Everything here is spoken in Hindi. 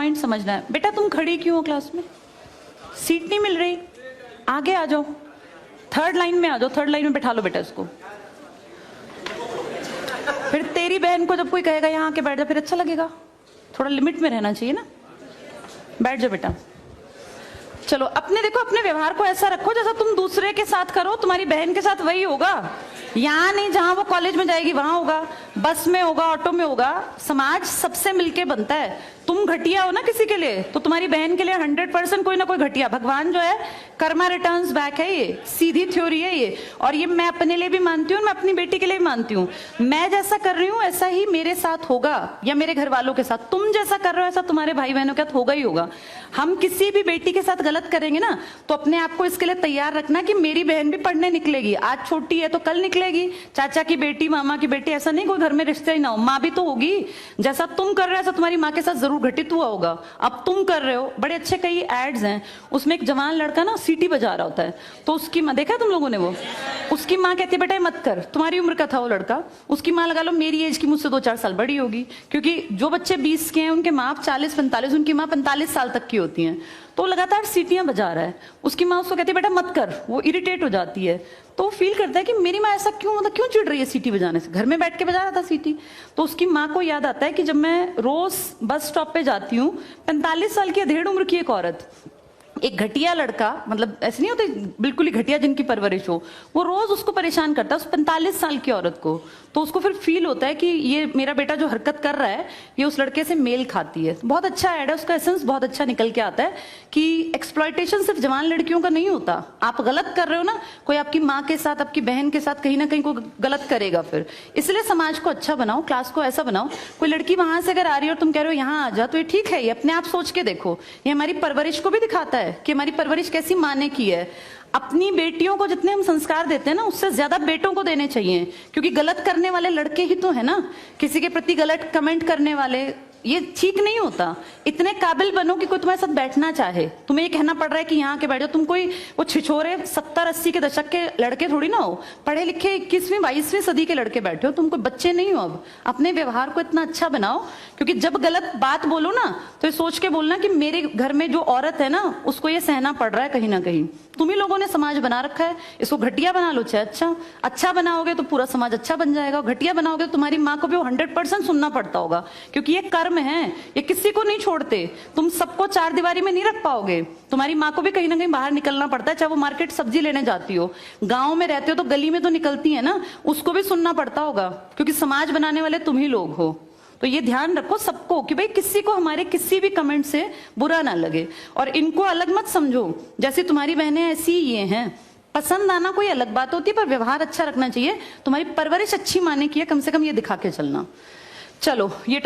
पॉइंट समझना है। बेटा तुम खड़ी क्यों हो क्लास में? सीट नहीं मिल रही, आगे आ जाओ, थर्ड लाइन में आ जाओ, थर्ड लाइन में बैठा लो बेटा इसको। फिर तेरी बहन को जब कोई कहेगा यहाँ आके बैठ जा, फिर अच्छा लगेगा? थोड़ा लिमिट में रहना चाहिए ना। बैठ जाओ बेटा। चलो अपने देखो, अपने व्यवहार को ऐसा रखो जैसा तुम दूसरे के साथ करो, तुम्हारी बहन के साथ वही होगा। यहाँ नहीं, जहां वो कॉलेज में जाएगी वहां होगा, बस में होगा, ऑटो में होगा। समाज सबसे मिलके बनता है। तुम घटिया हो ना किसी के लिए, तो तुम्हारी बहन के लिए 100% कोई ना कोई घटिया। भगवान जो है कर्मा रिटर्न्स बैक है, ये सीधी थ्योरी है ये। और ये मैं अपने लिए भी मानती हूँ, मैं अपनी बेटी के लिए भी मानती हूँ। मैं जैसा कर रही हूँ ऐसा ही मेरे साथ होगा, या मेरे घर वालों के साथ। तुम जैसा कर रहे हो ऐसा तुम्हारे भाई बहनों के साथ होगा ही होगा। हम किसी भी बेटी के साथ गलत करेंगे ना, तो अपने आप को इसके लिए तैयार रखना कि मेरी बहन भी पढ़ने निकलेगी। आज छोटी है तो कल निकलेगी। चाचा की बेटी, मामा की बेटी, ऐसा नहीं कोई घर में रिश्ते ही ना हो, माँ भी तो होगी। जैसा तुम कर रहे हो ऐसा तुम्हारी माँ के साथ जरूर घटित हुआ होगा। अब तुम कर रहे हो, बड़े अच्छे कई एड्स हैं, उसमें एक जवान लड़का ना सीटी बजा रहा होता है, तो उसकी माँ, देखा तुम लोगों ने वो, उसकी माँ कहती है बेटा मत कर। तुम्हारी उम्र का था वो लड़का, उसकी माँ लगा लो मेरी एज की मुझसे 2-4 साल बड़ी होगी, क्योंकि जो बच्चे 20 के हैं उनके माँ 40-45, उनकी माँ 45 साल तक की होती हैं। तो लगातार सीटियां बजा रहा है, उसकी माँ उसको कहती है बेटा मत कर, वो इरिटेट हो जाती है। तो वो फील करता है कि मेरी माँ ऐसा क्यों, मतलब क्यों चिढ़ रही है सीटी बजाने से, घर में बैठ के बजा रहा था सीटी। तो उसकी माँ को याद आता है कि जब मैं रोज बस स्टॉप पे जाती हूँ, 45 साल की अधेड़ उम्र की एक औरत, एक घटिया लड़का, मतलब ऐसे नहीं होते बिल्कुल ही घटिया जिनकी परवरिश हो, वो रोज उसको परेशान करता है, उस 45 साल की औरत को। तो उसको फिर फील होता है कि ये मेरा बेटा जो हरकत कर रहा है ये उस लड़के से मेल खाती है। बहुत अच्छा ऐड है, उसका एसेंस बहुत अच्छा निकल के आता है कि एक्सप्लॉयटेशन सिर्फ जवान लड़कियों का नहीं होता। आप गलत कर रहे हो ना, कोई आपकी माँ के साथ, आपकी बहन के साथ कहीं ना कहीं कोई गलत करेगा फिर। इसलिए समाज को अच्छा बनाओ, क्लास को ऐसा बनाओ, कोई लड़की वहां से अगर आ रही है और तुम कह रहे हो यहाँ आ जा, तो ये ठीक है, ये अपने आप सोच के देखो, ये हमारी परवरिश को भी दिखाता है कि हमारी परवरिश कैसी माँ ने की है। अपनी बेटियों को जितने हम संस्कार देते हैं ना, उससे ज्यादा बेटों को देने चाहिए, क्योंकि गलत करने वाले लड़के ही तो है ना, किसी के प्रति गलत कमेंट करने वाले। ये ठीक नहीं होता। इतने काबिल बनो कि कोई तुम्हारे साथ बैठना चाहे। तुम्हें ये कहना पड़ रहा है कि यहाँ के बैठ जाओ, तुम कोई वो छिछोरे 70-80 के दशक के लड़के थोड़ी ना हो, पढ़े लिखे 21वीं-22वीं सदी के लड़के बैठे हो, तुम कोई बच्चे नहीं हो। अब अपने व्यवहार को इतना अच्छा बनाओ, क्योंकि जब गलत बात बोलो ना तो ये सोच के बोलना कि मेरे घर में जो औरत है ना उसको ये सहना पड़ रहा है कहीं ना कहीं। तुम ही लोगों ने समाज बना रखा है, इसको घटिया बना लो चाहे अच्छा बनाओगे तो पूरा समाज अच्छा बन जाएगा। घटिया बनाओगे तो तुम्हारी माँ को भी 100% सुनना पड़ता होगा, क्योंकि ये कर्म है, ये किसी को नहीं छोड़ते। तुम सबको 4 दीवारी में नहीं रख पाओगे, तुम्हारी माँ को भी कहीं ना कहीं बाहर निकलना पड़ता है। चाहे वो मार्केट सब्जी लेने जाती हो, गाँव में रहते हो तो गली में तो निकलती है ना, उसको भी सुनना पड़ता होगा, क्योंकि समाज बनाने वाले तुम ही लोग हो। तो ये ध्यान रखो सबको कि भाई किसी को हमारे किसी भी कमेंट से बुरा ना लगे, और इनको अलग मत समझो। जैसे तुम्हारी बहनें ऐसी ही ये हैं, पसंद आना कोई अलग बात होती है, पर व्यवहार अच्छा रखना चाहिए। तुम्हारी परवरिश अच्छी माने की है, कम से कम ये दिखा के चलना। चलो ये टॉपिक